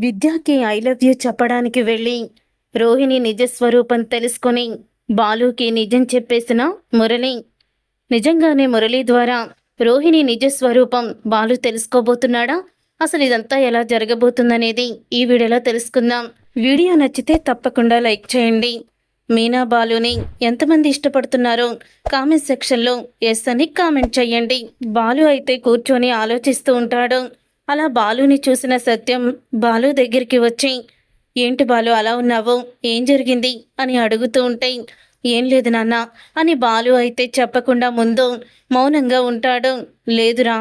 విద్యాకి I love you చెప్పడానికి వెళ్ళి రోహిణి నిజస్వరూపం తెలుసుకొని బాలుకి నిజం చెప్పేసిన మురళి. నిజంగానే మురళి ద్వారా రోహిణి నిజస్వరూపం బాలు తెలుసుకోబోతున్నాడా? అసలు ఇదంతా ఎలా జరగబోతుందనేది ఈ వీడియోలో తెలుసుకుందాం. వీడియో నచ్చితే తప్పకుండా లైక్ చేయండి. మీనా బాలుని ఎంతమంది ఇష్టపడుతున్నారో కామెంట్ సెక్షన్లో ఎస్ అని కామెంట్ చేయండి. బాలు అయితే కూర్చొని ఆలోచిస్తూ ఉంటాడు. అలా బాలుని చూసిన సత్యం బాలు దగ్గరికి వచ్చి, ఏంటి బాలు అలా ఉన్నావు, ఏం జరిగింది అని అడుగుతూ ఉంటే, ఏం లేదు నాన్న అని బాలు అయితే చెప్పకుండా ముందు మౌనంగా ఉంటాడు. లేదురా,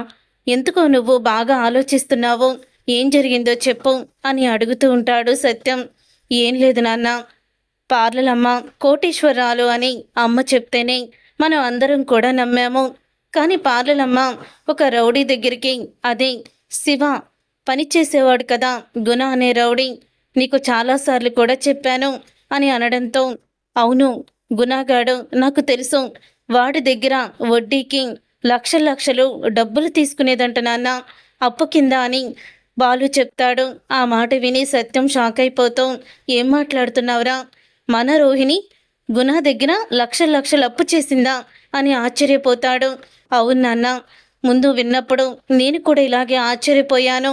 ఎందుకో నువ్వు బాగా ఆలోచిస్తున్నావు, ఏం జరిగిందో చెప్పు అని అడుగుతూ ఉంటాడు సత్యం. ఏం లేదు నాన్న, పార్లలమ్మ కోటీశ్వరరాలు అని అమ్మ చెప్తేనే మనం అందరం కూడా నమ్మాము. కానీ పార్లలమ్మ ఒక రౌడీ దగ్గరికి, అదే శివ పనిచేసేవాడు కదా గుణ అనే రౌడీ, నీకు చాలాసార్లు కూడా చెప్పాను అని అనడంతో, అవును గుణగాడు నాకు తెలుసు, వాడి దగ్గర వడ్డీకి లక్షల లక్షలు డబ్బులు తీసుకునేదంట నాన్న, అప్పు కింద అని బాలు చెప్తాడు. ఆ మాట విని సత్యం షాక్ అయిపోతూ, ఏం మాట్లాడుతున్నావురా, మన రోహిణి గుణ దగ్గర లక్షల లక్షలు అప్పు చేసిందా అని ఆశ్చర్యపోతాడు. అవును నాన్న, ముందు విన్నప్పుడు నేను కూడా ఇలాగే ఆశ్చర్యపోయాను,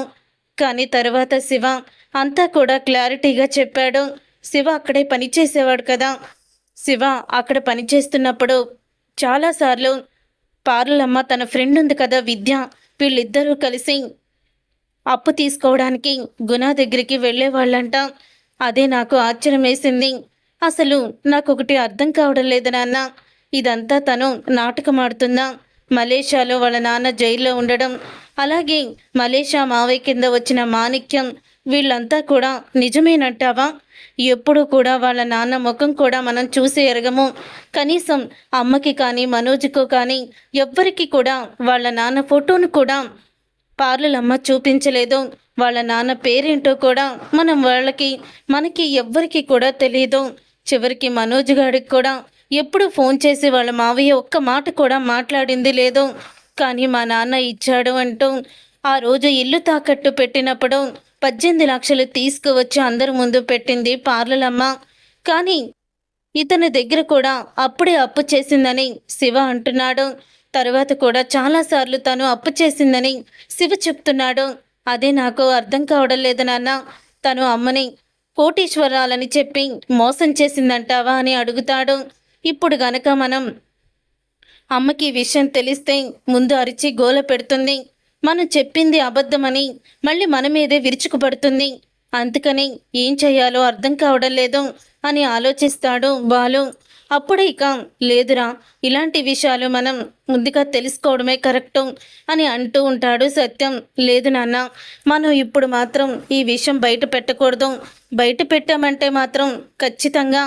కానీ తర్వాత శివ అంతా కూడా క్లారిటీగా చెప్పాడు. శివ అక్కడే పనిచేసేవాడు కదా, శివ అక్కడ పనిచేస్తున్నప్పుడు చాలాసార్లు పార్లమ్మ తన ఫ్రెండ్ ఉంది కదా విద్య, వీళ్ళిద్దరూ కలిసి అప్పు తీసుకోవడానికి గుణ దగ్గరికి వెళ్ళేవాళ్ళంట. అదే నాకు ఆశ్చర్యం వేసింది. అసలు నాకొకటి అర్థం కావడం లేదు నాన్న, ఇదంతా తను నాటకం ఆడుతుందా? మలేషియాలో వాళ్ళ నాన్న జైల్లో ఉండడం, అలాగే మలేషియా మావయ్య కింద వచ్చిన మాణిక్యం, వీళ్ళంతా కూడా నిజమేనంటావా? ఎప్పుడు కూడా వాళ్ళ నాన్న ముఖం కూడా మనం చూసి ఎరగము. కనీసం అమ్మకి కానీ మనోజ్కు కానీ ఎవ్వరికి కూడా వాళ్ళ నాన్న ఫోటోను కూడా పార్లలమ్మ చూపించలేదు. వాళ్ళ నాన్న పేరేంటో కూడా మనకి ఎవ్వరికి కూడా తెలియదు. చివరికి మనోజ్ గారికి కూడా ఎప్పుడు ఫోన్ చేసి వాళ్ళ మావయ్య ఒక్క మాట కూడా మాట్లాడింది లేదు. కానీ మా నాన్న ఇచ్చాడు అంటూ ఆ రోజు ఇల్లు తాకట్టు పెట్టినప్పుడు 18 లక్షలు తీసుకువచ్చి అందరి ముందు పెట్టింది పార్లలమ్మ. కానీ ఇతని దగ్గర కూడా అప్పుడే అప్పు చేసిందని శివ అంటున్నాడు. తర్వాత కూడా చాలాసార్లు తను అప్పు చేసిందని శివ చెప్తున్నాడు. అదే నాకు అర్థం కావడం లేదు నాన్న, తను అమ్మని కోటీశ్వరాలని చెప్పి మోసం చేసిందంటావా అని అడుగుతాడు. ఇప్పుడు గనక మనం అమ్మకి ఈ విషయం తెలిస్తే ముందు అరిచి గోల పెడుతుంది, మనం చెప్పింది అబద్ధమని మళ్ళీ మన మీదే విరుచుకుపడుతుంది. అందుకని ఏం చేయాలో అర్థం కావడం లేదు అని ఆలోచిస్తాడు బాలు. అప్పుడు ఇక లేదురా, ఇలాంటి విషయాలు మనం ముందుగా తెలుసుకోవడమే కరెక్టు అని అంటూ ఉంటాడు సత్యం. లేదు నాన్న, మనం ఇప్పుడు మాత్రం ఈ విషయం బయట పెట్టకూడదు, బయట పెట్టామంటే మాత్రం ఖచ్చితంగా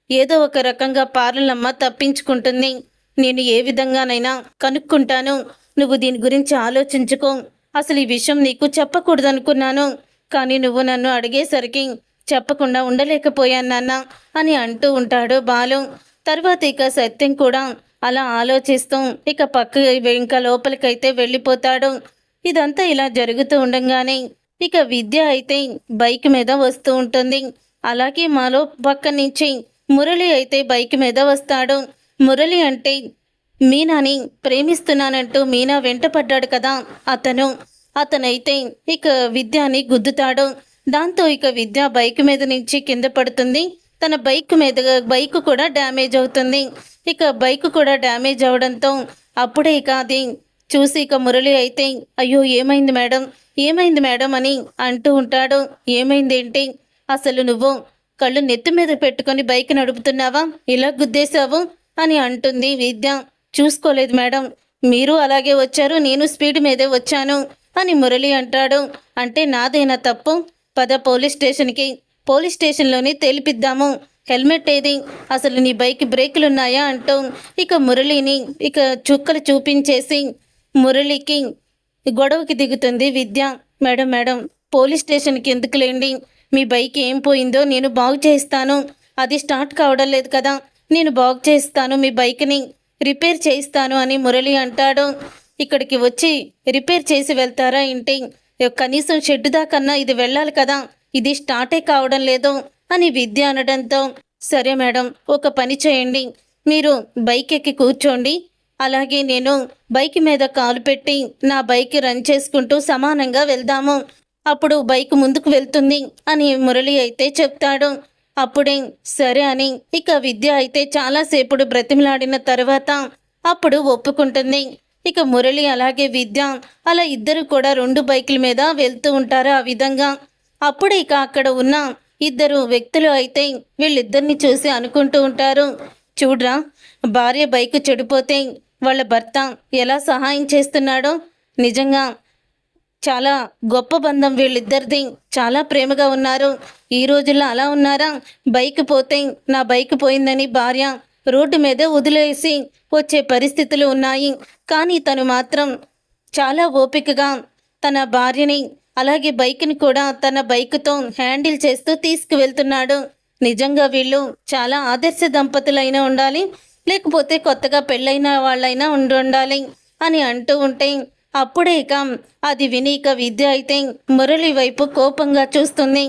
ఏదో ఒక రకంగా పార్లమ్మ తప్పించుకుంటుంది. నేను ఏ విధంగానైనా కనుక్కుంటాను, నువ్వు దీని గురించి ఆలోచించుకో. అసలు ఈ విషయం నీకు చెప్పకూడదనుకున్నాను, కానీ నువ్వు నన్ను అడిగేసరికి చెప్పకుండా ఉండలేకపోయాను నాన్న అని అంటూ ఉంటాడు బాలు. తర్వాత ఇక సత్యం కూడా అలా ఆలోచిస్తూ ఇక ఇంకా లోపలికైతే వెళ్ళిపోతాడు. ఇదంతా ఇలా జరుగుతూ ఉండగానే ఇక విద్య అయితే బైక్ మీద వస్తూ ఉంటుంది. అలాగే మాలో పక్క నుంచి మురళి అయితే బైక్ మీద వస్తాడు. మురళి అంటే మీనాని ప్రేమిస్తున్నానంటూ మీనా వెంట పడ్డాడు కదా అతనైతే ఇక విద్యని గుద్దుతాడు. దాంతో ఇక విద్య బైక్ మీద నుంచి కింద పడుతుంది. తన బైక్ కూడా డ్యామేజ్ అవుతుంది. ఇక బైక్ కూడా డ్యామేజ్ అవడంతో అప్పుడే ఇక అది చూసి ఇక మురళి అయితే, అయ్యో ఏమైంది మేడం అని అంటూ ఉంటాడు. ఏమైందేంటి, అసలు నువ్వు కళ్ళు నెత్తి మీద పెట్టుకొని బైక్ నడుపుతున్నావా, ఇలా గుద్దేశావు అని అంటుంది విద్య. చూసుకోలేదు మేడం, మీరు అలాగే వచ్చారు, నేను స్పీడ్ మీదే వచ్చాను అని మురళి అంటాడు. అంటే నాదేనా తప్పు, పద పోలీస్ స్టేషన్లోనే తెలిపిద్దాము, హెల్మెట్ ఏది, అసలు నీ బైక్ బ్రేకులున్నాయా అంటూ ఇక మురళిని ఇక చుక్కలు చూపించేసి మురళికి గొడవకి దిగుతుంది విద్య. మేడం పోలీస్ స్టేషన్కి ఎందుకులేండి, మీ బైక్ ఏం పోయిందో నేను బాగు చేయిస్తాను, అది స్టార్ట్ కావడం లేదు కదా, నేను బాగు చేయిస్తాను, మీ బైక్ని రిపేర్ చేయిస్తాను అని మురళి అంటాడు. ఇక్కడికి వచ్చి రిపేర్ చేసి వెళ్తారా ఏంటి, కనీసం షెడ్ దాకన్నా ఇది వెళ్ళాలి కదా, ఇది స్టార్టే కావడం లేదు అని విద్య అనడంతో, సరే మేడం, ఒక పని చేయండి, మీరు బైక్ ఎక్కి కూర్చోండి, అలాగే నేను బైక్ మీద కాలు పెట్టి నా బైక్ రన్ చేసుకుంటూ సమానంగా వెళ్దాము, అప్పుడు బైక్ ముందుకు వెళ్తుంది అని మురళి అయితే చెప్తాడు. అప్పుడే సరే అని ఇక విద్య అయితే చాలాసేపుడు బ్రతిమలాడిన తర్వాత అప్పుడు ఒప్పుకుంటుంది. ఇక మురళి అలాగే విద్య అలా ఇద్దరు కూడా 2 బైకుల మీద వెళ్తూ ఉంటారు. ఆ విధంగా అప్పుడు ఇక అక్కడ ఉన్న ఇద్దరు వ్యక్తులు అయితే వీళ్ళిద్దరిని చూసి అనుకుంటూ ఉంటారు, చూడ్రా, భార్య బైక్ చెడిపోతే వాళ్ళ భర్త ఎలా సహాయం చేస్తున్నాడో, నిజంగా చాలా గొప్ప బంధం వీళ్ళిద్దరిది, చాలా ప్రేమగా ఉన్నారు. ఈ రోజుల్లో అలా ఉన్నారా? బైక్ పోతే నా బైక్ పోయిందని భార్య రోడ్డు మీద వదిలేసి వచ్చే పరిస్థితులు ఉన్నాయి. కానీ తను మాత్రం చాలా ఓపికగా తన భార్యని అలాగే బైక్ని కూడా తన బైక్తో హ్యాండిల్ చేస్తూ తీసుకువెళ్తున్నాడు. నిజంగా వీళ్ళు చాలా ఆదర్శ దంపతులైనా ఉండాలి, లేకపోతే కొత్తగా పెళ్ళైన వాళ్ళైనా ఉండాలి అని అంటూ ఉంటే అప్పుడే ఇక అది విని ఇక విద్య అయితే మురళి వైపు కోపంగా చూస్తుంది.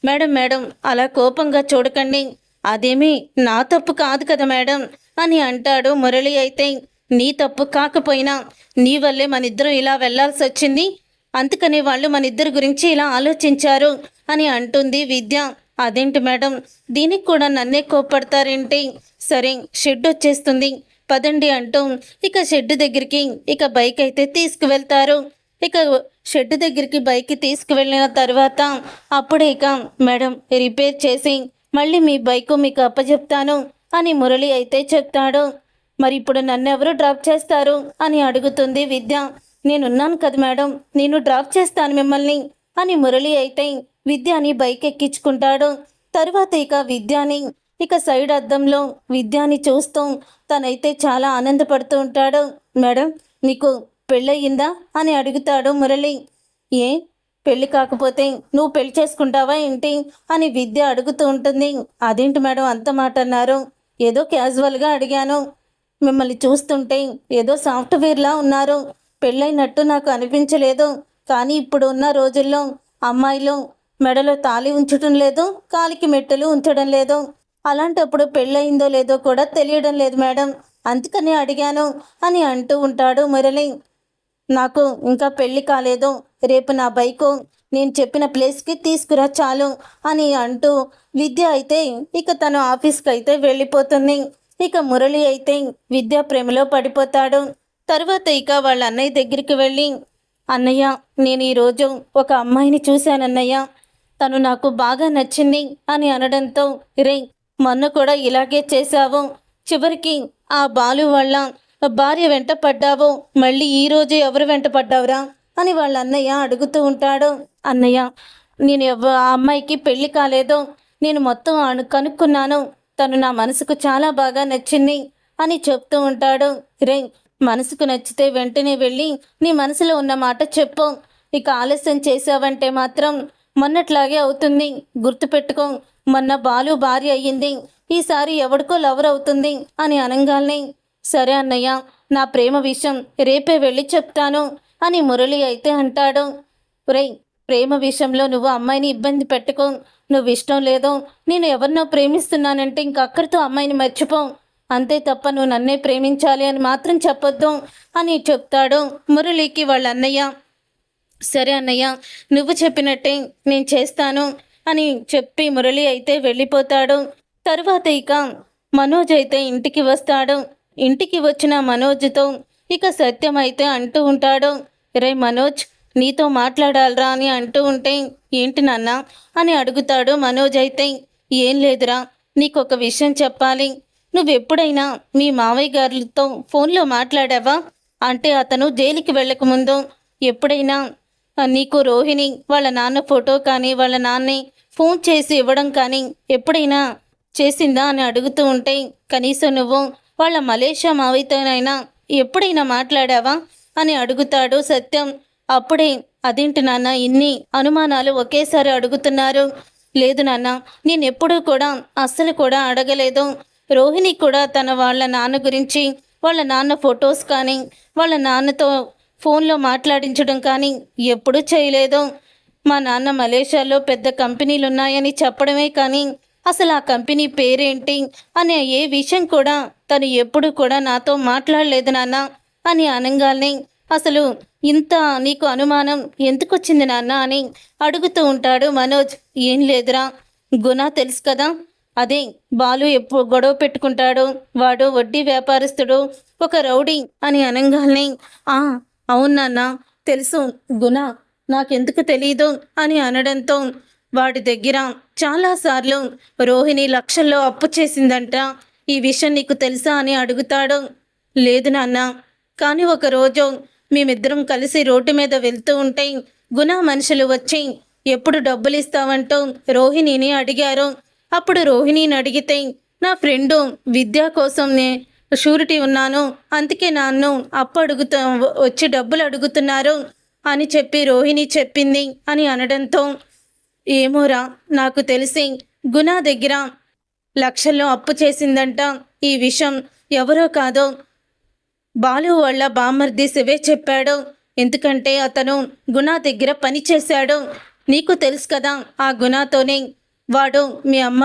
మేడం మేడం, అలా కోపంగా చూడకండి, అదేమీ నా తప్పు కాదు కదా మేడం అని అంటాడు మురళి అయితే. నీ తప్పు కాకపోయినా నీ వల్లే మనిద్దరం ఇలా వెళ్లాల్సి వచ్చింది, అందుకని వాళ్ళు మనిద్దరి గురించి ఇలా ఆలోచించారు అని అంటుంది విద్య. అదేంటి మేడం, దీనికి కూడా నన్నే కోప్పడతారేంటి? సరే, షెడ్ వచ్చేస్తుంది పదండి అంటూ ఇక షెడ్ దగ్గరికి ఇక బైక్ అయితే తీసుకువెళ్తారు. ఇక షెడ్ దగ్గరికి బైక్ తీసుకువెళ్ళిన తర్వాత అప్పుడే ఇక మేడం, రిపేర్ చేసి మళ్ళీ మీ బైకు మీకు అప్పచెప్తాను అని మురళి అయితే చెప్తాడు. మరి ఇప్పుడు నన్నెవరు డ్రాప్ చేస్తారు అని అడుగుతుంది విద్య. నేనున్నాను కదా మేడం, నేను డ్రాప్ చేస్తాను మిమ్మల్ని అని మురళి అయితే విద్యాని బైక్ ఎక్కించుకుంటాడు. తర్వాత ఇక విద్యాని ఇక సైడ్ అద్దంలో విద్యాని చూస్తూ తనైతే చాలా ఆనందపడుతూ ఉంటాడు. మేడం, నీకు పెళ్ళయిందా అని అడుగుతాడు మురళి. ఏ, పెళ్ళి కాకపోతే నువ్వు పెళ్లి చేసుకుంటావా ఏంటి అని విద్య అడుగుతూ ఉంటుంది. అదేంటి మేడం అంత మాట అన్నారు? ఏదో క్యాజువల్గా అడిగాను, మిమ్మల్ని చూస్తుంటే ఏదో సాఫ్ట్వేర్లా ఉన్నారు, పెళ్ళైనట్టు నాకు అనిపించలేదు. కానీ ఇప్పుడు ఉన్న రోజుల్లో అమ్మాయిలు మెడలో తాళి ఉంచడం లేదు, కాలికి మెట్టెలు ఉంచడం లేదు, అలాంటప్పుడు పెళ్ళయిందో లేదో కూడా తెలియడం లేదు మేడం, అందుకనే అడిగాను అని అంటూ ఉంటాడు మురళి. నాకు ఇంకా పెళ్ళి కాలేదు, రేపు నా బైకు నేను చెప్పిన ప్లేస్కి తీసుకురా చాలు అని అంటూ విద్య అయితే ఇక తను ఆఫీస్కి అయితే వెళ్ళిపోతుంది. ఇక మురళి అయితే విద్య ప్రేమలో పడిపోతాడు. తర్వాత ఇక వాళ్ళ అన్నయ్య దగ్గరికి వెళ్ళి, అన్నయ్య, నేను ఈరోజు ఒక అమ్మాయిని చూశానన్నయ్య, తను నాకు బాగా నచ్చింది అని అనడంతో, రే, మొన్న కూడా ఇలాగే చేశావు, చివరికి ఆ బాలు వాళ్ళ భార్య వెంట పడ్డావు, మళ్ళీ ఈరోజు ఎవరు వెంట పడ్డావురా అని వాళ్ళ అన్నయ్య అడుగుతూ ఉంటాడు. అన్నయ్య, నేను ఆ అమ్మాయికి పెళ్ళి కాలేదు, నేను మొత్తం కనుక్కున్నాను, తను నా మనసుకు చాలా బాగా నచ్చింది అని చెప్తూ ఉంటాడు. రే, మనసుకు నచ్చితే వెంటనే వెళ్ళి నీ మనసులో ఉన్న మాట చెప్పు, ఇక ఆలస్యం చేసావంటే మాత్రం మొన్నట్లాగే అవుతుంది, గుర్తుపెట్టుకో, మొన్న బాలు భార్య అయ్యింది, ఈసారి ఎవడికో లవర్ అవుతుంది అని అనగానే, సరే అన్నయ్య, నా ప్రేమ విషయం రేపే వెళ్ళి చెప్తాను అని మురళి అయితే అంటాడు. రేయ్, ప్రేమ విషయంలో నువ్వు అమ్మాయిని ఇబ్బంది పెట్టుకో, నువ్వు ఇష్టం లేదో నేను ఎవరినో ప్రేమిస్తున్నానంటే ఇంక అక్కడితో అమ్మాయిని మర్చిపో, అంతే తప్ప నువ్వు నన్నే ప్రేమించాలి అని మాత్రం చెప్పొద్దు అని చెప్తాడు మురళికి వాళ్ళ అన్నయ్య. సరే అన్నయ్య, నువ్వు చెప్పినట్టే నేను చేస్తాను అని చెప్పి మురళి అయితే వెళ్ళిపోతాడు. తర్వాత ఇక మనోజ్ అయితే ఇంటికి వస్తాడు. ఇంటికి వచ్చిన మనోజ్తో ఇక సత్యం అయితే అంటూ ఉంటాడు, రే మనోజ్, నీతో మాట్లాడాలరా అని అంటూ ఉంటే, ఏంటి నాన్న అని అడుగుతాడు మనోజ్ అయితే. ఏం లేదురా, నీకొక విషయం చెప్పాలి, నువ్వెప్పుడైనా మీ మావయ్య గారితో ఫోన్లో మాట్లాడావా? అంటే అతను జైలుకి వెళ్ళకముందు ఎప్పుడైనా నీకు రోహిణి వాళ్ళ నాన్న ఫోటో కానీ వాళ్ళ నాన్నే ఫోన్ చేసి ఇవ్వడం కానీ ఎప్పుడైనా చేసిందా అని అడుగుతూ ఉంటే, కనీసం నువ్వు వాళ్ళ మలేషియా మావయ్యతోనైనా ఎప్పుడైనా మాట్లాడావా అని అడుగుతాడు సత్యం. అప్పుడే, అదేంటి నాన్న ఇన్ని అనుమానాలు ఒకేసారి అడుగుతున్నారు? లేదు నాన్న, నేను ఎప్పుడూ కూడా అస్సలు కూడా అడగలేదు. రోహిణి కూడా వాళ్ళ నాన్న గురించి, వాళ్ళ నాన్న ఫొటోస్ కానీ వాళ్ళ నాన్నతో ఫోన్లో మాట్లాడించడం కానీ ఎప్పుడూ చేయలేదు. మా నాన్న మలేషియాలో పెద్ద కంపెనీలు ఉన్నాయని చెప్పడమే కానీ అసలు ఆ కంపెనీ పేరేంటి అనే ఏ విషయం కూడా తను ఎప్పుడు కూడా నాతో మాట్లాడలేదు నాన్న అని అనంగానే, అసలు ఇంత నీకు అనుమానం ఎందుకొచ్చింది నాన్న అని అడుగుతూ ఉంటాడు మనోజ్. ఏం లేదురా, గుణ తెలుసు కదా, అదే బాలు ఎప్పుడు గొడవ పెట్టుకుంటాడు, వాడు వడ్డీ వ్యాపారస్తుడు, ఒక రౌడీ అని అనంగానే, ఆ అవును నాన్న తెలుసు, గుణ నాకెందుకు తెలీదు అని అనడంతో, వాడి దగ్గర చాలాసార్లు రోహిణి లక్షల్లో అప్పు చేసిందంట, ఈ విషయం నీకు తెలుసా అని అడుగుతాడు. లేదు నాన్న, కానీ ఒకరోజు మేమిద్దరం కలిసి రోడ్డు మీద వెళ్తూ ఉంటే గుణ మనుషులు వచ్చి ఎప్పుడు డబ్బులు ఇస్తావంటూ రోహిణిని అడిగారు. అప్పుడు రోహిణిని అడిగితే, నా ఫ్రెండు విద్య కోసం షూరిటీ ఉన్నాను, అందుకే నన్ను అప్పు వచ్చి డబ్బులు అడుగుతున్నారు అని చెప్పి రోహిణి చెప్పింది అని అనడంతో, ఏమోరా నాకు తెలిసి గుణ దగ్గర లక్షల్లో అప్పు చేసిందంట, ఈ విషయం ఎవరో కాదో బాలు వాళ్ళ బామ్మర్ది శివే చెప్పాడు, ఎందుకంటే అతను గుణ దగ్గర పని చేశాడు. నీకు తెలుసు కదా, ఆ గుణతోనే వాడు మీ అమ్మ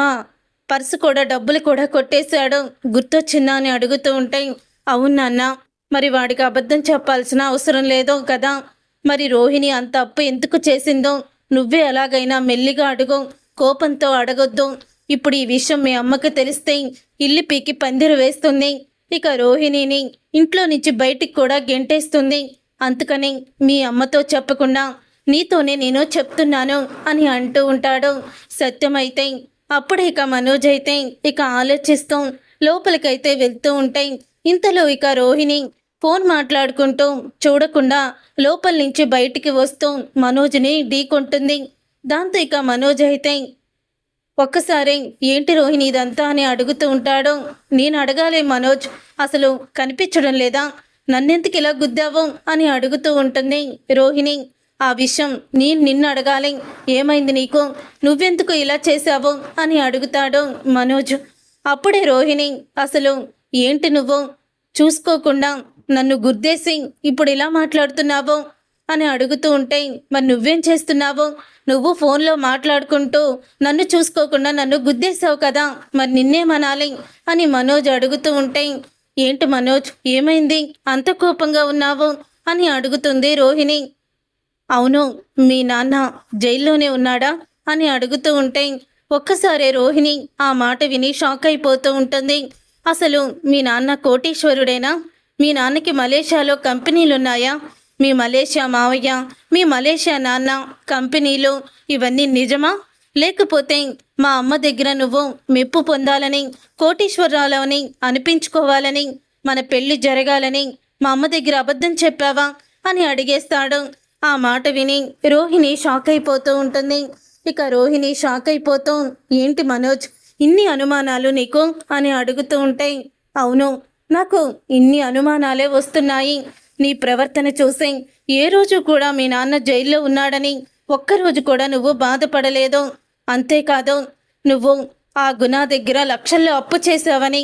పర్సు కూడా డబ్బులు కూడా కొట్టేశాడు, గుర్తొచ్చిందా అని అడుగుతూ ఉంటే, అవునన్న, మరి వాడికి అబద్ధం చెప్పాల్సిన అవసరం లేదో కదా, మరి రోహిణి అంత అప్పు ఎందుకు చేసిందో నువ్వే ఎలాగైనా మెల్లిగా అడుగు, కోపంతో అడగొద్దు. ఇప్పుడు ఈ విషయం మీ అమ్మకి తెలిస్తే ఇల్లు పీకి పందిరు వేస్తుంది, ఇక రోహిణిని ఇంట్లో నుంచి బయటికి కూడా గెంటేస్తుంది, అందుకని మీ అమ్మతో చెప్పకుండా నీతోనే నేను చెప్తున్నాను అని అంటూ ఉంటాడు. సత్యమైతే అప్పుడు ఇక మనోజ్ అయితే ఇక ఆలోచిస్తూ లోపలికైతే వెళ్తూ ఉంటాయి. ఇంతలో ఇక రోహిణి ఫోన్ మాట్లాడుకుంటూ చూడకుండా లోపల నుంచి బయటికి వస్తూ మనోజ్ని ఢీకొంటుంది. దాంతో ఇక మనోజ్ అయితే ఒక్కసారి ఏంటి రోహిణి ఇదంతా అని అడుగుతూ ఉంటాడు. నేను అడగాలే మనోజ్, అసలు కనిపించడం లేదా, నన్నెందుకు ఇలా గుద్దావు అని అడుగుతూ ఉంటుంది రోహిణి. ఆ విషయం నేను నిన్ను అడగాలి, ఏమైంది నీకు, నువ్వెందుకు ఇలా చేశావు అని అడుగుతాడు మనోజ్. అప్పుడే రోహిణి, అసలు ఏంటి నువ్వు చూసుకోకుండా నన్ను గుద్దేసి ఇప్పుడు ఇలా మాట్లాడుతున్నావు అని అడుగుతూ ఉంటే, మరి నువ్వేం చేస్తున్నావు, నువ్వు ఫోన్లో మాట్లాడుకుంటూ నన్ను చూసుకోకుండా నన్ను గుద్దేశావు కదా, మరి నిన్నేమనాలి అని మనోజ్ అడుగుతూ ఉంటే, ఏంటి మనోజ్ ఏమైంది అంత కోపంగా ఉన్నావు అని అడుగుతుంది రోహిణి. అవును, మీ నాన్న జైల్లోనే ఉన్నాడా అని అడుగుతూ ఉంటే ఒక్కసారే రోహిణి ఆ మాట విని షాక్ అయిపోతూ ఉంటుంది. అసలు మీ నాన్న కోటీశ్వరుడేనా, మీ నాన్నకి మలేషియాలో కంపెనీలున్నాయా, మీ మలేషియా మావయ్య, మీ మలేషియా నాన్న, కంపెనీలు ఇవన్నీ నిజమా, లేకపోతే మా అమ్మ దగ్గర నువ్వు మెప్పు పొందాలని, కోటీశ్వరాలని అనిపించుకోవాలని, మన పెళ్లి జరగాలని మా అమ్మ దగ్గర అబద్ధం చెప్పావా అని అడిగేస్తాడు. ఆ మాట విని రోహిణి షాక్ అయిపోతూ ఉంటుంది. ఇక రోహిణి షాక్ అయిపోతూ, ఏంటి మనోజ్ ఇన్ని అనుమానాలు నీకు అని అడుగుతూ ఉంటే, అవును నాకు ఇన్ని అనుమానాలే వస్తున్నాయి, నీ ప్రవర్తన చూసి ఏ రోజు కూడా మీ నాన్న జైల్లో ఉన్నాడని ఒక్కరోజు కూడా నువ్వు బాధపడలేదు, అంతేకాదు నువ్వు ఆ గుణ దగ్గర లక్షల్లో అప్పు చేసావని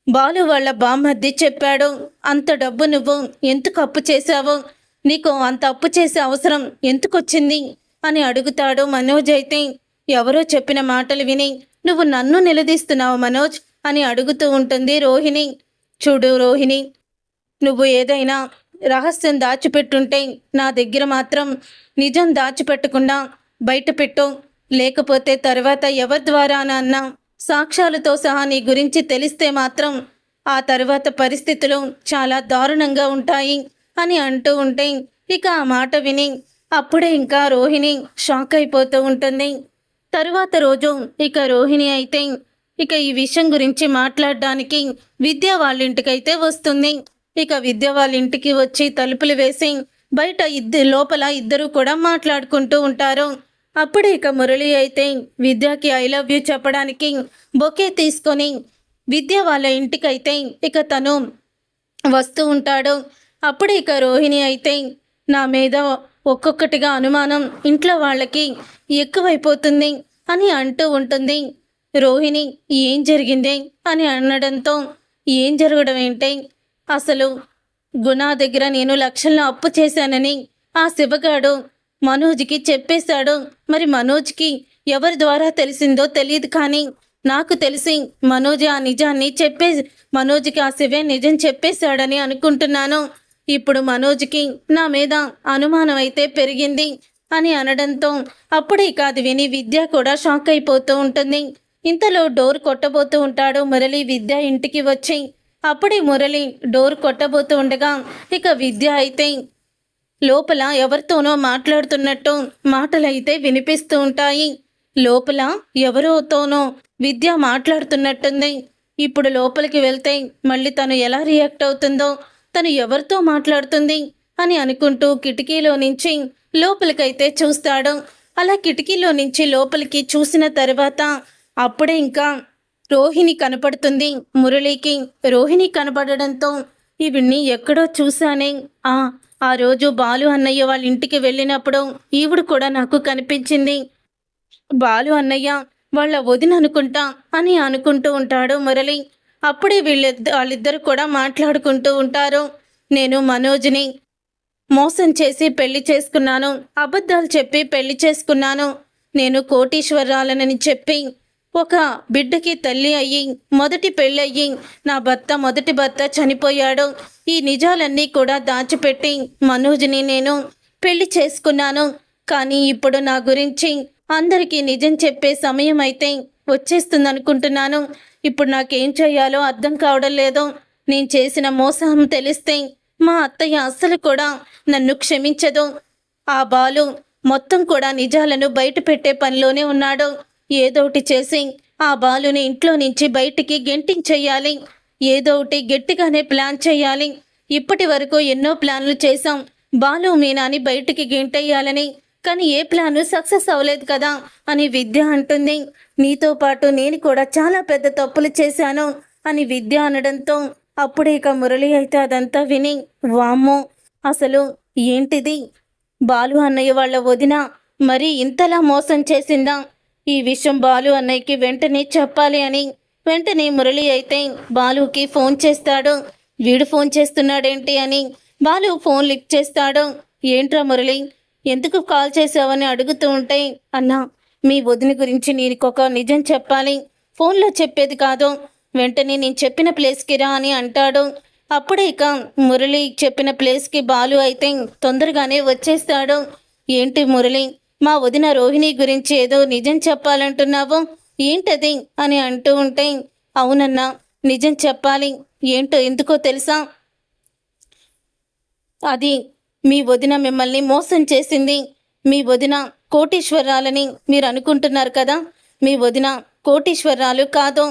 బాలు వాళ్ళ బామ్మర్ది చెప్పాడు, అంత డబ్బు నువ్వు ఎందుకు అప్పు చేశావు, నీకు అంత అప్పు చేసే అవసరం ఎందుకొచ్చింది అని అడుగుతాడు మనోజ్. అయితే ఎవరో చెప్పిన మాటలు విని నువ్వు నన్ను నిలదీస్తున్నావు మనోజ్ అని అడుగుతూ ఉంటుంది రోహిణి. చూడు రోహిణి, నువ్వు ఏదైనా రహస్యం దాచిపెట్టుంటే నా దగ్గర మాత్రం నిజం దాచిపెట్టకుండా బయట పెట్టు, లేకపోతే తర్వాత ఎవరి ద్వారానన్నా సాక్ష్యాలతో సహా నీ గురించి తెలిస్తే మాత్రం ఆ తర్వాత పరిస్థితులు చాలా దారుణంగా ఉంటాయి అని అంటూ ఉంటే ఇక ఆ మాట విని అప్పుడే ఇంకా రోహిణి షాక్ అయిపోతూ ఉంటుంది. తరువాత రోజు ఇక రోహిణి అయితే ఇక ఈ విషయం గురించి మాట్లాడడానికి విద్య వాళ్ళ ఇంటికైతే వస్తుంది. ఇక విద్య వాళ్ళ ఇంటికి వచ్చి తలుపులు వేసి బయట లోపల ఇద్దరు కూడా మాట్లాడుకుంటూ ఉంటారు. అప్పుడే ఇక మురళి అయితే విద్యకి ఐ లవ్ యూ చెప్పడానికి బొకే తీసుకొని విద్య వాళ్ళ ఇంటికైతే ఇక తను వస్తూ ఉంటాడు. అప్పుడు ఇక రోహిణి అయితే నా మీద ఒక్కొక్కటిగా అనుమానం ఇంట్లో వాళ్ళకి ఎక్కువైపోతుంది అని అంటూ ఉంటుంది. రోహిణి ఏం జరిగింది అని అనడంతో, ఏం జరగడం ఏంటి, అసలు గుణ దగ్గర నేను లక్షల్లో అప్పు చేశానని ఆ శివగాడు మనోజ్కి చెప్పేశాడు. మరి మనోజ్కి ఎవరి ద్వారా తెలిసిందో తెలియదు, కానీ నాకు తెలిసి మనోజ్ ఆ నిజాన్ని మనోజ్కి ఆ శివే నిజం చెప్పేశాడని అనుకుంటున్నాను. ఇప్పుడు మనోజ్కి నా మీద అనుమానం అయితే పెరిగింది అని అనడంతో అప్పుడే కాదు విని విద్య కూడా షాక్ అయిపోతూ ఉంటుంది. ఇంతలో డోర్ కొట్టబోతూ ఉంటాడు మురళి విద్య ఇంటికి వచ్చి. అప్పుడే మురళి డోర్ కొట్టబోతూ ఉండగా ఇక విద్య అయితే లోపల ఎవరితోనో మాట్లాడుతున్నట్టు మాటలైతే వినిపిస్తూ ఉంటాయి. లోపల ఎవరితోనో విద్య మాట్లాడుతున్నట్టుంది. ఇప్పుడు లోపలికి వెళ్తే మళ్ళీ తను ఎలా రియాక్ట్ అవుతుందో, తను ఎవరితో మాట్లాడుతుంది అని అనుకుంటూ కిటికీలో నుంచి లోపలికైతే చూస్తాడు. అలా కిటికీలో నుంచి లోపలికి చూసిన తర్వాత అప్పుడే ఇంకా రోహిణి కనపడుతుంది మురళికి. రోహిణి కనపడడంతో ఈవిడ్ని ఎక్కడో చూశానే, ఆ రోజు బాలు అన్నయ్య వాళ్ళ ఇంటికి వెళ్ళినప్పుడు ఈవిడ కూడా నాకు కనిపించింది. బాలు అన్నయ్య వాళ్ళ వదిన అనుకుంటా అని అనుకుంటూ ఉంటాడు మురళి. అప్పుడే వాళ్ళిద్దరు కూడా మాట్లాడుకుంటూ ఉంటారు. నేను మనోజ్ని మోసం చేసి పెళ్లి చేసుకున్నాను, అబద్ధాలు చెప్పి పెళ్లి చేసుకున్నాను, నేను కోటీశ్వరాలనని చెప్పి ఒక బిడ్డకి తల్లి అయ్యి మొదటి పెళ్ళయ్యి నా మొదటి భర్త చనిపోయాడు. ఈ నిజాలన్నీ కూడా దాచిపెట్టి మనోజ్ని నేను పెళ్లి చేసుకున్నాను. కానీ ఇప్పుడు నా గురించి అందరికీ నిజం చెప్పే సమయం అయితే వచ్చేస్తుంది అనుకుంటున్నాను. ఇప్పుడు నాకేం చేయాలో అర్థం కావడం లేదు. నేను చేసిన మోసం తెలిస్తే మా అత్తయ్య అస్సలు కూడా నన్ను క్షమించదు. ఆ బాలు మొత్తం కూడా నిజాలను బయట పెట్టే పనిలోనే ఉన్నాడు. ఏదోటి చేసి ఆ బాలుని ఇంట్లో నుంచి బయటికి గెంటించేయాలి. ఏదోటి గట్టిగానే ప్లాన్ చేయాలి. ఇప్పటి వరకు ఎన్నో ప్లాన్లు చేశాం బాలు మీనాని బయటికి గెంటేయాలని, కానీ ఏ ప్లాను సక్సెస్ అవ్వలేదు కదా అని విద్య అంటుంది. నీతో పాటు నేను కూడా చాలా పెద్ద తప్పులు చేశాను అని విద్య అనడంతో అప్పుడే ఇక మురళి అయితే అదంతా విని, వామ్మో అసలు ఏంటిది, బాలు అన్నయ్య వాళ్ళ వదిన మరి ఇంతలా మోసం చేసిందా, ఈ విషయం బాలు అన్నయ్యకి వెంటనే చెప్పాలి అని వెంటనే మురళి అయితే బాలుకి ఫోన్ చేస్తాడు. వీడు ఫోన్ చేస్తున్నాడేంటి అని బాలు ఫోన్ లిఫ్ట్ చేస్తాడు. ఏంట్రా మురళి, ఎందుకు కాల్ చేసావని అడుగుతూ ఉంటే, అన్నా మీ వదిన గురించి నీకొక నిజం చెప్పాలి, ఫోన్లో చెప్పేది కాదు, వెంటనే నేను చెప్పిన ప్లేస్కి రా అని అంటాడు. అప్పుడే ఇక మురళి చెప్పిన ప్లేస్కి బాలు అయితే తొందరగానే వచ్చేస్తాడు. ఏంటి మురళి, మా వదిన రోహిణి గురించి ఏదో నిజం చెప్పాలంటున్నావు, ఏంటది అని అంటూ ఉంటే, అవునన్నా నిజం చెప్పాలి, ఏంటో ఎందుకో తెలుసా, అది మీ వదిన మిమ్మల్ని మోసం చేసింది. మీ వదిన కోటీశ్వరాలని మీరు అనుకుంటున్నారు కదా, మీ వదిన కోటీశ్వరాలు కాదు,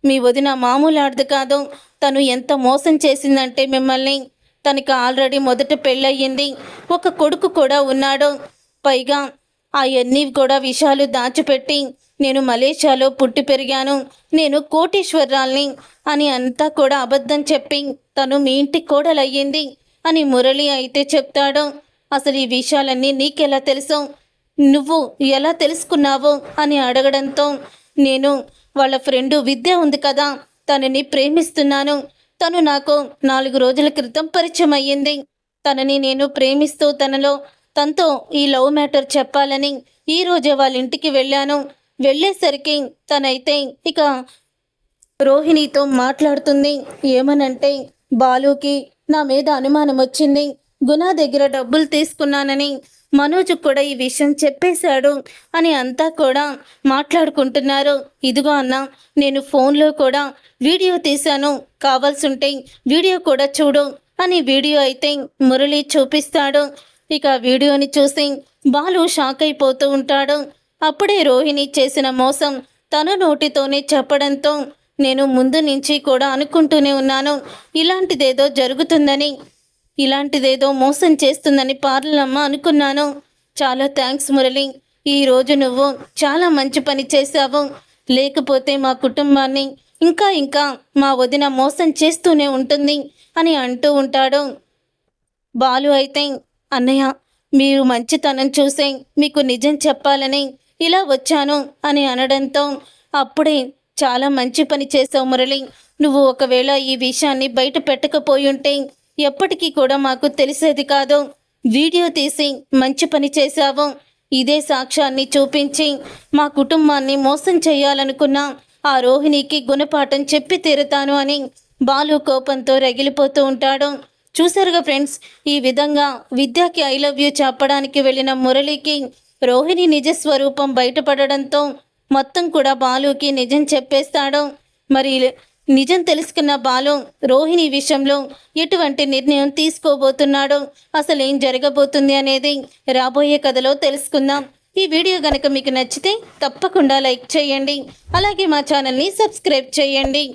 మీ వదిన మామూలు ఆడదు కాదు. తను ఎంత మోసం చేసిందంటే మిమ్మల్ని, తనకి ఆల్రెడీ మొదట పెళ్ళయ్యింది, ఒక కొడుకు కూడా ఉన్నాడు. పైగా అవన్నీ కూడా విషయాలు దాచిపెట్టి నేను మలేషియాలో పుట్టి పెరిగాను, నేను కోటీశ్వరాల్ని అని అంతా కూడా అబద్ధం చెప్పి తను మీ ఇంటి కోడలయ్యింది అని మురళి అయితే చెప్తాడు. అసలు ఈ విషయాలన్నీ నీకెలా తెలుసు, నువ్వు ఎలా తెలుసుకున్నావు అని అడగడంతో, నేను వాళ్ళ ఫ్రెండు విద్య ఉంది కదా, తనని ప్రేమిస్తున్నాను, తను నాకు 4 రోజుల క్రితం పరిచయం అయ్యింది, తనని నేను ప్రేమిస్తూ తనతో ఈ లవ్ మ్యాటర్ చెప్పాలని ఈరోజే వాళ్ళ ఇంటికి వెళ్ళాను. వెళ్ళేసరికి తనైతే ఇక రోహిణితో మాట్లాడుతుంది. ఏమనంటే, బాలుకి నా మీద అనుమానం వచ్చింది, గుణ దగ్గర డబ్బులు తీసుకున్నానని మనోజ్ కూడా ఈ విషయం చెప్పేశాడు అని అంతా కూడా మాట్లాడుకుంటున్నారు. ఇదిగో అన్న, నేను ఫోన్లో కూడా వీడియో తీశాను, కావాల్సుంటే వీడియో కూడా చూడు అని వీడియో అయితే మురళి చూపిస్తాడు. ఇక వీడియోని చూసి బాలు షాక్ అయిపోతూ ఉంటాడు. అప్పుడే రోహిణి చేసిన మోసం తన నోటితోనే చెప్పడంతో, నేను ముందు నుంచి కూడా అనుకుంటూనే ఉన్నాను ఇలాంటిదేదో జరుగుతుందని, ఇలాంటిదేదో మోసం చేస్తుందని పార్లమ్మ అనుకున్నాను. చాలా థ్యాంక్స్ మురళి, ఈరోజు నువ్వు చాలా మంచి పని చేశావు, లేకపోతే మా కుటుంబాన్ని ఇంకా మా వదిన మోసం చేస్తూనే ఉంటుంది అని అంటూ ఉంటాడు. బాలు అయితే, అన్నయ్య మీరు మంచితనం చూసే మీకు నిజం చెప్పాలని ఇలా వచ్చాను అని అనడంతో, అప్పుడే చాలా మంచి పని చేసావు మురళి, నువ్వు ఒకవేళ ఈ విషయాన్ని బయట పెట్టకపోయి ఉంటే ఎప్పటికీ కూడా మాకు తెలిసేది కాదు. వీడియో తీసి మంచి పని చేశావు. ఇదే సాక్ష్యాన్ని చూపించి మా కుటుంబాన్ని మోసం చేయాలనుకున్నా ఆ రోహిణికి గుణపాఠం చెప్పి తీరుతాను అని బాలు కోపంతో రగిలిపోతూ ఉంటాడు. చూసారుగా ఫ్రెండ్స్, ఈ విధంగా విద్యకి ఐ లవ్ యూ చెప్పడానికి వెళ్ళిన మురళికి రోహిణి నిజ స్వరూపం బయటపడడంతో మొత్తం కూడా బాలుకి నిజం చెప్పేస్తాడు. మరి నిజం తెలుసుకున్న బాలు రోహిణి విషయంలో ఎటువంటి నిర్ణయం తీసుకోబోతున్నాడు, అసలు ఏం జరగబోతుంది అనేది రాబోయే కథలో తెలుసుకుందాం. ఈ వీడియో కనుక మీకు నచ్చితే తప్పకుండా లైక్ చేయండి, అలాగే మా ఛానల్ని సబ్స్క్రైబ్ చేయండి.